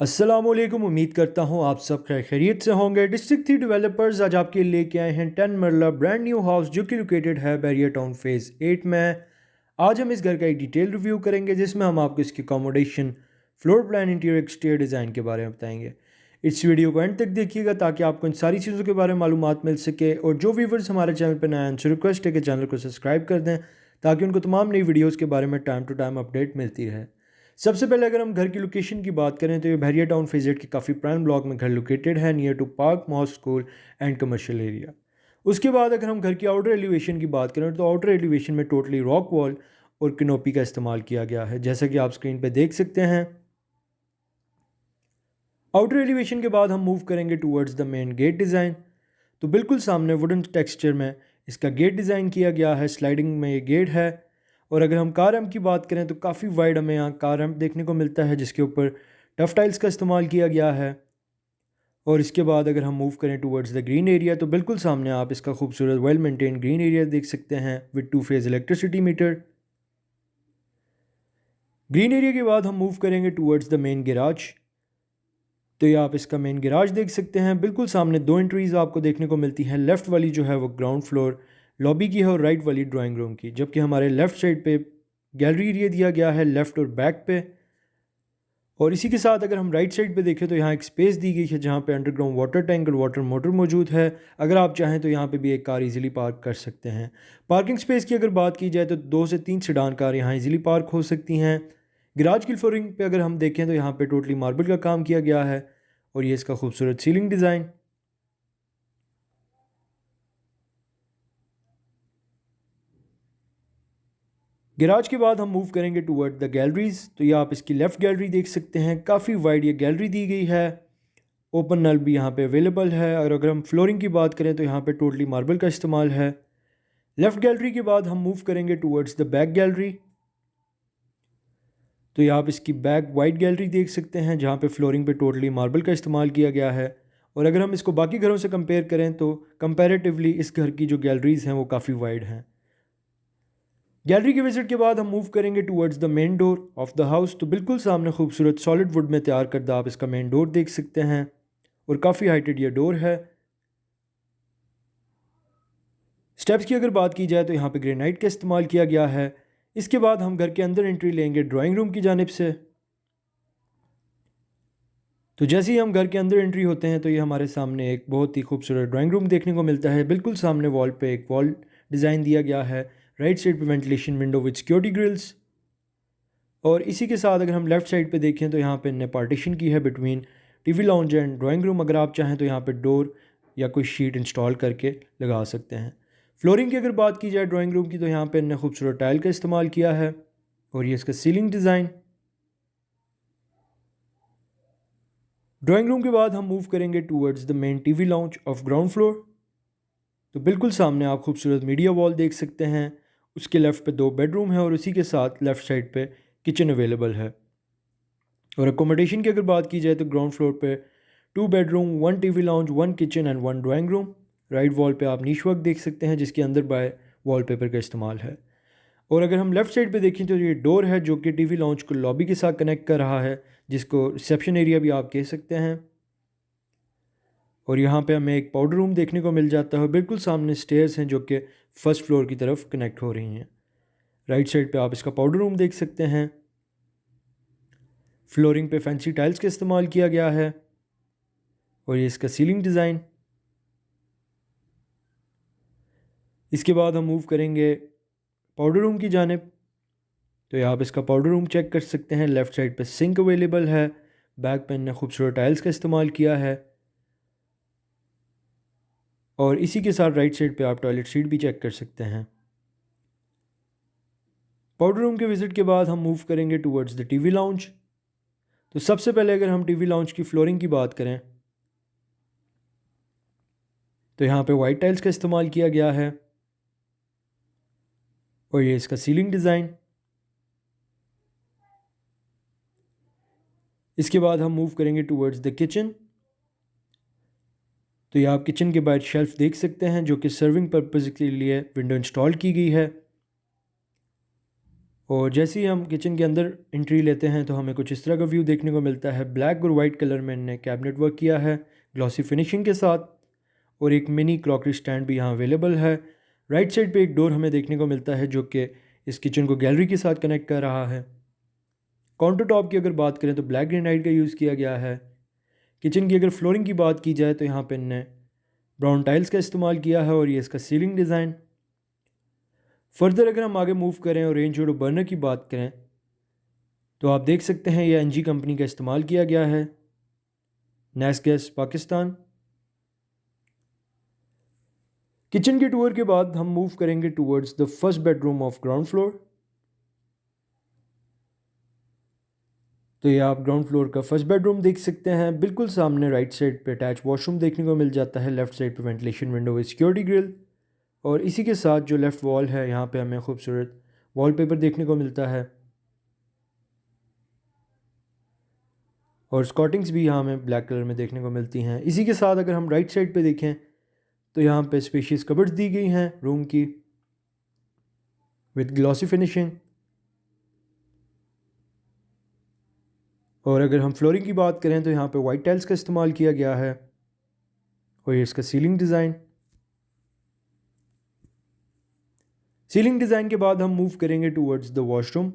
अस्सलामुअलैकुम। उम्मीद करता हूँ आप सब खैरियत से होंगे। डिस्ट्रिक्ट 3 डेवलपर्स आज आपके लिए लेके आए हैं 10 मरला ब्रांड न्यू हाउस जो कि लोकेटेड है बैरियर टाउन फेज़ 8 में। आज हम इस घर का एक डिटेल रिव्यू करेंगे जिसमें हम आपको इसकी accommodation, floor plan, interior exterior design के बारे में बताएंगे। इस वीडियो को एंड तक देखिएगा ताकि आपको इन सारी चीज़ों के बारे में मालूमात मिल सके। और जो व्यूवर्स हमारे चैनल पर नए हैं उनसे रिक्वेस्ट है कि चैनल को सब्सक्राइब कर दें ताकि उनको तमाम नई वीडियोज़ के बारे में टाइम टू टाइम अपडेट मिलती रहे। सबसे पहले अगर हम घर की लोकेशन की बात करें तो ये बैरियर टाउन फेज़ 8 के काफ़ी प्राइम ब्लॉक में घर लोकेटेड है, near to park, mosque, school and commercial area. उसके बाद अगर हम घर की आउटर एलिवेशन की बात करें तो आउटर एलिवेशन में टोटली रॉक वॉल और किनोपी का इस्तेमाल किया गया है, जैसा कि आप स्क्रीन पे देख सकते हैं। आउटर एलिवेशन के बाद हम मूव करेंगे towards the main gate design. तो बिल्कुल सामने वुडन टेक्सचर में इसका गेट डिज़ाइन किया गया है, स्लाइडिंग में ये गेट है। और अगर हम कार रैम्प की बात करें तो काफ़ी वाइड हमें यहाँ कार रैम्प देखने को मिलता है जिसके ऊपर टफ टाइल्स का इस्तेमाल किया गया है। और इसके बाद अगर हम मूव करें टूवर्ड्स द ग्रीन एरिया तो बिल्कुल सामने आप इसका खूबसूरत वेल मेंटेन ग्रीन एरिया देख सकते हैं with 2 phase electricity metre. Green area के बाद हम मूव करेंगे टूवर्ड्स द मेन गैराज। तो ये आप इसका मेन गैराज देख सकते हैं। बिल्कुल सामने 2 एंट्रीज़ आपको देखने को मिलती हैं। लेफ़्ट वाली जो है वो ग्राउंड फ्लोर लॉबी की है और राइट वाली ड्राइंग रूम की, जबकि हमारे लेफ़्ट साइड पे गैलरी एरिया दिया गया है लेफ़्ट और बैक पे। और इसी के साथ अगर हम राइट साइड पे देखें तो यहाँ एक स्पेस दी गई है जहाँ पे अंडरग्राउंड वाटर टैंक और वाटर मोटर मौजूद है। अगर आप चाहें तो यहाँ पे भी एक कार इजीली पार्क कर सकते हैं। पार्किंग स्पेस की अगर बात की जाए तो 2 से 3 सेडान कार यहाँ इजीली पार्क हो सकती हैं। गैराज की फ्लोरिंग पे अगर हम देखें तो यहाँ पे टोटली मार्बल का काम किया गया है और ये इसका खूबसूरत सीलिंग डिज़ाइन। गैराज के बाद हम मूव करेंगे टूवर्ड द गैलरीज। तो ये आप इसकी लेफ़्ट गैलरी देख सकते हैं, काफ़ी वाइड ये गैलरी दी गई है। ओपन नल भी यहाँ पे अवेलेबल है। और अगर हम फ्लोरिंग की बात करें तो यहाँ पे टोटली मार्बल का इस्तेमाल है। लेफ़्ट गैलरी के बाद हम मूव करेंगे टूवर्ड्स द बैक गैलरी। तो ये आप इसकी बैक वाइड गैलरी देख सकते हैं जहाँ पे फ्लोरिंग पे टोटली मार्बल का इस्तेमाल किया गया है। और अगर हम इसको बाकी घरों से कंपेयर करें तो कंपैरेटिवली इस घर की जो गैलरीज़ हैं वो काफ़ी वाइड हैं। गैलरी के विजिट के बाद हम मूव करेंगे towards the main door of the house. तो बिल्कुल सामने खूबसूरत सॉलिड वुड में तैयार करदा आप इसका मेन डोर देख सकते हैं और काफ़ी हाइटेड ये डोर है। स्टेप्स की अगर बात की जाए तो यहाँ पे ग्रेनाइट का इस्तेमाल किया गया है। इसके बाद हम घर के अंदर एंट्री लेंगे ड्राइंग रूम की जानिब से। तो जैसे ही हम घर के अंदर एंट्री होते हैं तो ये हमारे सामने एक बहुत ही खूबसूरत ड्राइंग रूम देखने को मिलता है। बिल्कुल सामने वॉल पे एक वॉल डिज़ाइन दिया गया है, राइट साइड पे ventilation window with security grills. और इसी के साथ अगर हम लेफ़्ट साइड पे देखें तो यहाँ पे इन्हें पार्टीशन की है between TV lounge and drawing room. अगर आप चाहें तो यहाँ पे डोर या कोई शीट इंस्टॉल करके लगा सकते हैं। फ्लोरिंग की अगर बात की जाए ड्राइंग रूम की तो यहाँ पे इन्हें खूबसूरत टाइल का इस्तेमाल किया है और ये इसका सीलिंग डिज़ाइन। ड्राइंग रूम के बाद हम मूव करेंगे towards the main TV lounge of ground floor. तो बिल्कुल सामने आप खूबसूरत मीडिया वॉल देख सकते हैं। उसके लेफ़्ट पे 2 बेडरूम है और उसी के साथ लेफ़्ट साइड पे किचन अवेलेबल है। और अकोमोडेशन की अगर बात की जाए तो ग्राउंड फ्लोर पे 2 bedroom, 1 TV lounge, 1 kitchen and 1 drawing room. Right wall पे आप नीश वर्क देख सकते हैं जिसके अंदर बाय वॉलपेपर का इस्तेमाल है। और अगर हम लेफ़्ट साइड पे देखें तो ये डोर है जो कि टीवी लाउंज को लॉबी के साथ कनेक्ट कर रहा है, जिसको रिसेप्शन एरिया भी आप कह सकते हैं। और यहाँ पे हमें एक पाउडर रूम देखने को मिल जाता है। बिल्कुल सामने स्टेयर्स हैं जो कि फर्स्ट फ्लोर की तरफ कनेक्ट हो रही हैं। राइट साइड पे आप इसका पाउडर रूम देख सकते हैं। फ्लोरिंग पे फैंसी टाइल्स का इस्तेमाल किया गया है और ये इसका सीलिंग डिज़ाइन। इसके बाद हम मूव करेंगे पाउडर रूम की जानिब। तो ये आप इसका पाउडर रूम चेक कर सकते हैं। लेफ़्ट साइड पे सिंक अवेलेबल है, बैक पे इन्होंने खूबसूरत टाइल्स का इस्तेमाल किया है और इसी के साथ राइट साइड पे आप टॉयलेट सीट भी चेक कर सकते हैं। पाउडर रूम के विज़िट के बाद हम मूव करेंगे टूवर्ड्स द टीवी लाउंज। तो सबसे पहले अगर हम टीवी लाउंज की फ्लोरिंग की बात करें तो यहाँ पे वाइट टाइल्स का इस्तेमाल किया गया है और ये इसका सीलिंग डिज़ाइन। इसके बाद हम मूव करेंगे टूवर्ड्स द किचन। तो ये आप किचन के बाहर शेल्फ देख सकते हैं जो कि सर्विंग पर्पज़ के लिए विंडो इंस्टॉल की गई है। और जैसे ही हम किचन के अंदर एंट्री लेते हैं तो हमें कुछ इस तरह का व्यू देखने को मिलता है। ब्लैक और वाइट कलर में इन्होंने कैबिनेट वर्क किया है ग्लॉसी फिनिशिंग के साथ, और एक मिनी क्रॉकरी स्टैंड भी यहाँ अवेलेबल है। राइट साइड पे एक डोर हमें देखने को मिलता है जो कि इस किचन को गैलरी के साथ कनेक्ट कर रहा है। काउंटर टॉप की अगर बात करें तो ब्लैक ग्रेनाइट का यूज़ किया गया है। किचन की अगर फ्लोरिंग की बात की जाए तो यहाँ पे इन्होंने ब्राउन टाइल्स का इस्तेमाल किया है और ये इसका सीलिंग डिज़ाइन। फर्दर अगर हम आगे मूव करें और रेंज रोड बर्नर की बात करें तो आप देख सकते हैं ये एनजी कंपनी का इस्तेमाल किया गया है, नैस गैस पाकिस्तान। किचन के टूर के बाद हम मूव करेंगे towards the first bedroom of ground floor. तो ये आप ग्राउंड फ्लोर का फर्स्ट बेडरूम देख सकते हैं। बिल्कुल सामने राइट साइड पे अटैच वॉशरूम देखने को मिल जाता है, लेफ्ट साइड पे ventilation window with security grill, और इसी के साथ जो लेफ़्ट वॉल है यहाँ पे हमें खूबसूरत वॉलपेपर देखने को मिलता है, और स्कॉटिंग्स भी यहाँ हमें ब्लैक कलर में देखने को मिलती हैं। इसी के साथ अगर हम राइट साइड पे देखें तो यहाँ पे स्पेशियस कबर्ड्स दी गई हैं रूम की विद ग्लॉसी फिनिशिंग। और अगर हम फ्लोरिंग की बात करें तो यहाँ पे वाइट टाइल्स का इस्तेमाल किया गया है, और ये इसका सीलिंग डिज़ाइन। सीलिंग डिज़ाइन के बाद हम मूव करेंगे टूवर्ड्स द वॉशरूम।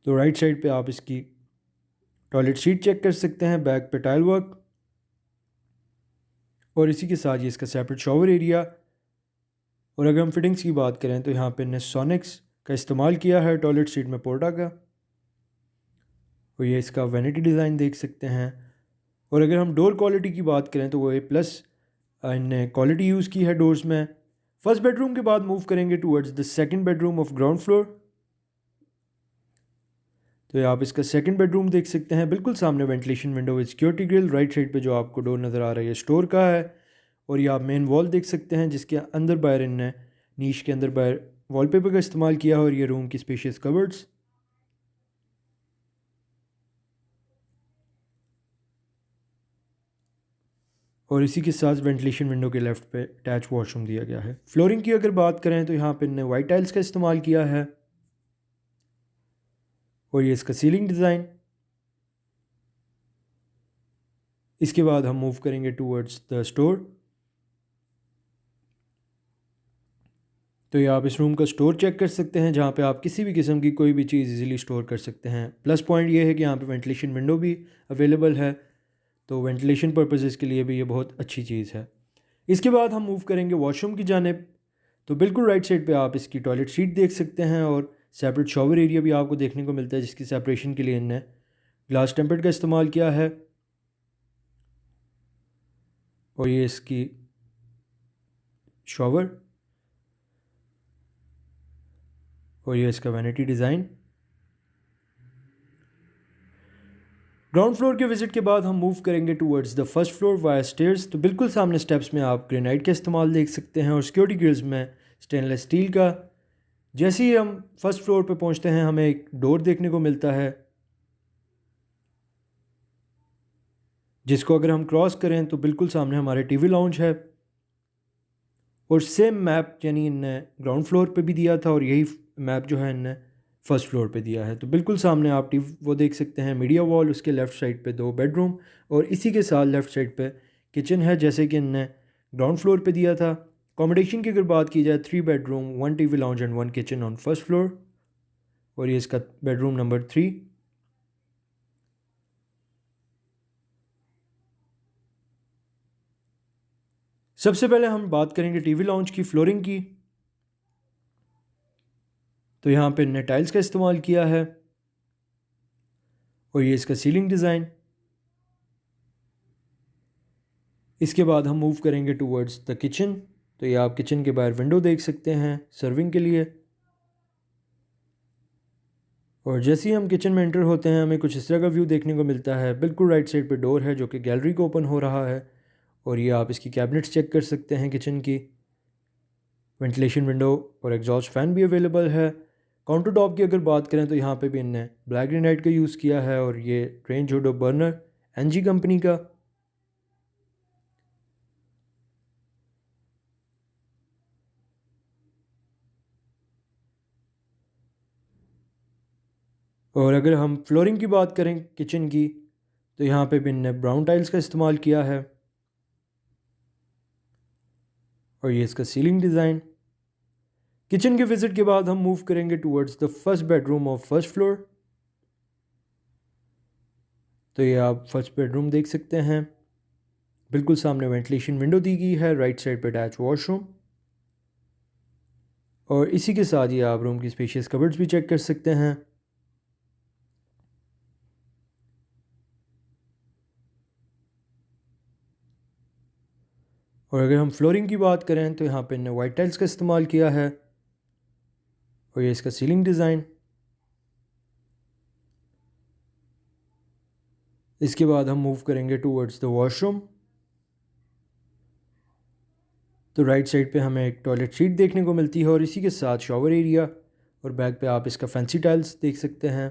तो राइट साइड पे आप इसकी टॉयलेट सीट चेक कर सकते हैं, बैक पे टाइल वर्क, और इसी के साथ ये इसका सेपरेट शॉवर एरिया। और अगर हम फिटिंग्स की बात करें तो यहाँ पे नेसोनिक्स का इस्तेमाल किया है टॉयलेट सीट में पोर्टा का, और ये इसका वैनिटी डिज़ाइन देख सकते हैं। और अगर हम डोर क्वालिटी की बात करें तो वो ए प्लस इनने क्वालिटी यूज़ की है डोर्स में। फर्स्ट बेडरूम के बाद मूव करेंगे towards the second bedroom of ground floor. तो ये आप इसका सेकंड बेडरूम देख सकते हैं। बिल्कुल सामने ventilation window with security grill. Right side पे जो आपको डोर नज़र आ रहा है ये स्टोर का है, और ये आप मेन वॉल देख सकते हैं जिसके अंदर बाहर इनने नीश के अंदर बाहर वॉलपेपर का इस्तेमाल किया है, और ये रूम की स्पेशियस कबर्ड्स। और इसी के साथ वेंटिलेशन विंडो के लेफ्ट पे अटैच वॉशरूम दिया गया है। फ्लोरिंग की अगर बात करें तो यहाँ पे इनने वाइट टाइल्स का इस्तेमाल किया है, और ये इसका सीलिंग डिज़ाइन। इसके बाद हम मूव करेंगे टूवर्ड्स द स्टोर। तो ये आप इस रूम का स्टोर चेक कर सकते हैं जहाँ पे आप किसी भी किस्म की कोई भी चीज़ इजीली स्टोर कर सकते हैं। प्लस पॉइंट ये है कि यहाँ पे वेंटिलेशन विंडो भी अवेलेबल है, तो वेंटिलेशन पर्पसेस के लिए भी ये बहुत अच्छी चीज़ है। इसके बाद हम मूव करेंगे वॉशरूम की जानिब। तो बिल्कुल राइट साइड पे आप इसकी टॉयलेट सीट देख सकते हैं, और सेपरेट शॉवर एरिया भी आपको देखने को मिलता है जिसकी सेपरेशन के लिए इन्हें ग्लास टेम्पर्ड का इस्तेमाल किया है। और ये इसकी शॉवर, और ये इसका वैनिटी डिज़ाइन। ग्राउंड फ्लोर के विजिट के बाद हम मूव करेंगे towards the first floor via stairs. तो बिल्कुल सामने स्टेप्स में आप ग्रेनाइट का इस्तेमाल देख सकते हैं, और सिक्योरिटी ग्रिल्स में स्टेनलेस स्टील का। जैसे ही हम फर्स्ट फ्लोर पे पहुंचते हैं हमें एक डोर देखने को मिलता है, जिसको अगर हम क्रॉस करें तो बिल्कुल सामने हमारे टीवी लाउंज है। और सेम मैप यानी इनने ग्राउंड फ्लोर पे भी दिया था, और यही मैप जो है इनने फर्स्ट फ्लोर पे दिया है। तो बिल्कुल सामने आप टीवी वो देख सकते हैं, मीडिया वॉल, उसके लेफ़्ट साइड पे दो बेडरूम, और इसी के साथ लेफ़्ट साइड पे किचन है जैसे कि इनने ग्राउंड फ्लोर पे दिया था। अकोमोडेशन की अगर बात की जाए 3 bedroom 1 TV lounge and 1 kitchen on first floor, और ये इसका बेडरूम नंबर 3। सबसे पहले हम बात करेंगे टीवी लाउंज की फ्लोरिंग की। तो यहाँ पे इनने टाइल्स का इस्तेमाल किया है, और ये इसका सीलिंग डिज़ाइन। इसके बाद हम मूव करेंगे टूवर्ड्स द किचन। तो ये आप किचन के बाहर विंडो देख सकते हैं सर्विंग के लिए। और जैसे ही हम किचन में एंटर होते हैं हमें कुछ इस तरह का व्यू देखने को मिलता है। बिल्कुल राइट साइड पे डोर है जो कि गैलरी को ओपन हो रहा है, और ये आप इसकी कैबिनेट्स चेक कर सकते हैं किचन की। वेंटिलेशन विंडो और एग्जॉस्ट फैन भी अवेलेबल है। काउंटर टॉप की अगर बात करें तो यहाँ पे भी इनने ब्लैक ग्रेनाइट का यूज़ किया है, और ये range hood burner NG company का। और अगर हम फ्लोरिंग की बात करें किचन की, तो यहाँ पे भी इनने ब्राउन टाइल्स का इस्तेमाल किया है। और ये इसका सीलिंग डिज़ाइन। किचन के विज़िट के बाद हम मूव करेंगे towards the first bedroom of first floor. तो ये आप फर्स्ट बेडरूम देख सकते हैं, बिल्कुल सामने वेंटिलेशन विंडो दी गई है, राइट साइड पे अटैच वॉशरूम। और इसी के साथ ही आप रूम की स्पेशियस कबर्ड्स भी चेक कर सकते हैं। और अगर हम फ्लोरिंग की बात करें तो यहाँ पे इन्होंने वाइट टाइल्स का इस्तेमाल किया है। और ये इसका सीलिंग डिज़ाइन। इसके बाद हम मूव करेंगे टूवर्ड्स द वॉशरूम। तो राइट साइड पे हमें एक टॉयलेट सीट देखने को मिलती है और इसी के साथ शॉवर एरिया। और बैक पे आप इसका फैंसी टाइल्स देख सकते हैं।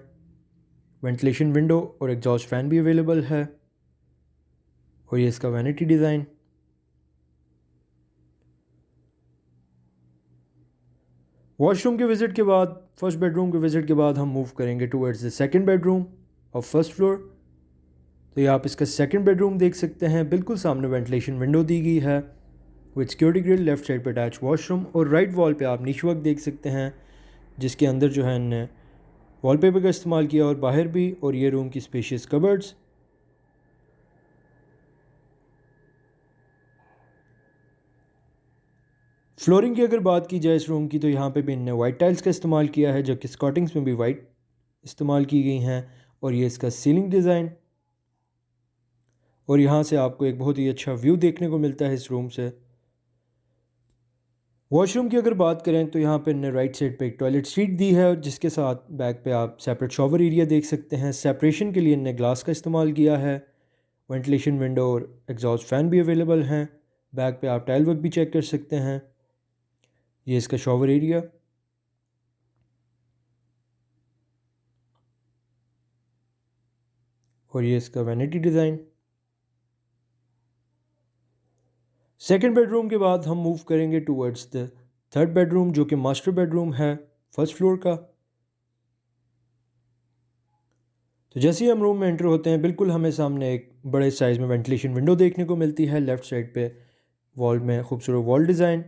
वेंटिलेशन विंडो और एग्जॉस्ट फैन भी अवेलेबल है। और ये इसका वैनिटी डिज़ाइन। वॉशरूम के विज़िट के बाद, फर्स्ट बेडरूम के विज़िट के बाद हम मूव करेंगे towards the second bedroom of first floor. तो ये आप इसका सेकंड बेडरूम देख सकते हैं, बिल्कुल सामने वेंटिलेशन विंडो दी गई है with security grill. Left side पर अटैच वॉशरूम और राइट वॉल पे आप निश वर्क देख सकते हैं, जिसके अंदर जो है इन्हें वॉलपेपर का इस्तेमाल किया और बाहर भी। और ये रूम की स्पेशियस कबर्ड्स। फ्लोरिंग की अगर बात की जाए इस रूम की, तो यहाँ पे भी इन्होंने वाइट टाइल्स का इस्तेमाल किया है, जबकि स्कॉटिंग्स में भी वाइट इस्तेमाल की गई हैं। और ये इसका सीलिंग डिज़ाइन। और यहाँ से आपको एक बहुत ही अच्छा व्यू देखने को मिलता है इस रूम से। वॉशरूम की अगर बात करें तो यहाँ पे इन्होंने राइट साइड पे एक टॉयलेट सीट दी है, और जिसके साथ बैक पे आप सेपरेट शॉवर एरिया देख सकते हैं। सेपरेशन के लिए इन्होंने ग्लास का इस्तेमाल किया है। वेंटिलेशन विंडो और एग्जॉस्ट फैन भी अवेलेबल हैं। बैक पे आप टाइल वर्क भी चेक कर सकते हैं। ये इसका शॉवर एरिया। और ये इसका वैनिटी डिज़ाइन। सेकंड बेडरूम के बाद हम मूव करेंगे टूवर्ड्स द थर्ड बेडरूम, जो कि मास्टर बेडरूम है फर्स्ट फ्लोर का। तो जैसे ही हम रूम में एंटर होते हैं, बिल्कुल हमें सामने एक बड़े साइज़ में वेंटिलेशन विंडो देखने को मिलती है। लेफ़्ट साइड पे वॉल में खूबसूरत वॉल डिज़ाइन।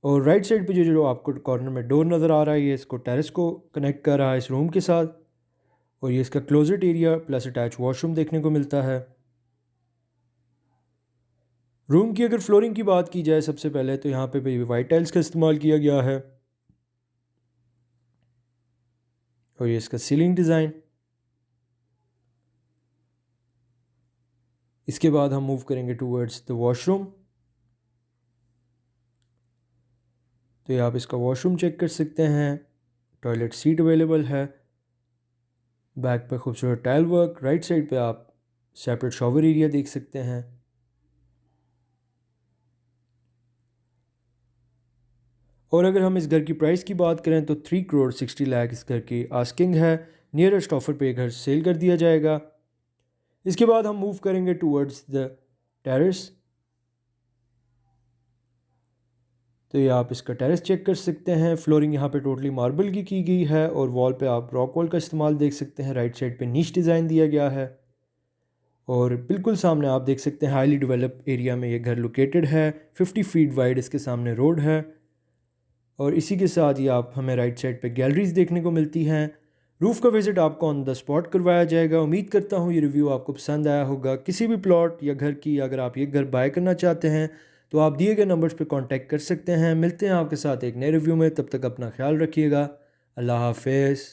और राइट साइड पे जो आपको कॉर्नर में डोर नज़र आ रहा है, ये इसको टेरेस को कनेक्ट कर रहा है इस रूम के साथ। और ये इसका closet area plus attach washroom देखने को मिलता है। रूम की अगर फ्लोरिंग की बात की जाए सबसे पहले, तो यहाँ पे भी वाइट टाइल्स का इस्तेमाल किया गया है। और ये इसका सीलिंग डिज़ाइन। इसके बाद हम मूव करेंगे टूवर्ड्स द वॉशरूम। तो ये आप इसका वॉशरूम चेक कर सकते हैं। टॉयलेट सीट अवेलेबल है। बैक पे खूबसूरत टाइल वर्क। राइट साइड पे आप सेपरेट शॉवर एरिया देख सकते हैं। और अगर हम इस घर की प्राइस की बात करें तो 3 करोड़ 60 लाख इस घर की आस्किंग है। नियरेस्ट ऑफर पे घर सेल कर दिया जाएगा। इसके बाद हम मूव करेंगे टूवर्ड्स द टेरेस। तो ये आप इसका टेरेस चेक कर सकते हैं। फ्लोरिंग यहाँ पे टोटली मार्बल की गई है और वॉल पे आप रॉक वॉल का इस्तेमाल देख सकते हैं। राइट साइड पे नीच डिज़ाइन दिया गया है। और बिल्कुल सामने आप देख सकते हैं हाईली डेवलप एरिया में ये घर लोकेटेड है। 50 फीट वाइड इसके सामने रोड है। और इसी के साथ ही आप हमें राइट साइड पे गैलरीज देखने को मिलती हैं। रूफ़ का विज़िट आपको ऑन द स्पॉट करवाया जाएगा। उम्मीद करता हूँ ये रिव्यू आपको पसंद आया होगा। किसी भी प्लॉट या घर की अगर आप ये घर बाय करना चाहते हैं तो आप दिए गए नंबर्स पर कांटेक्ट कर सकते हैं। मिलते हैं आपके साथ एक नए रिव्यू में, तब तक अपना ख्याल रखिएगा। अल्लाह हाफिज़।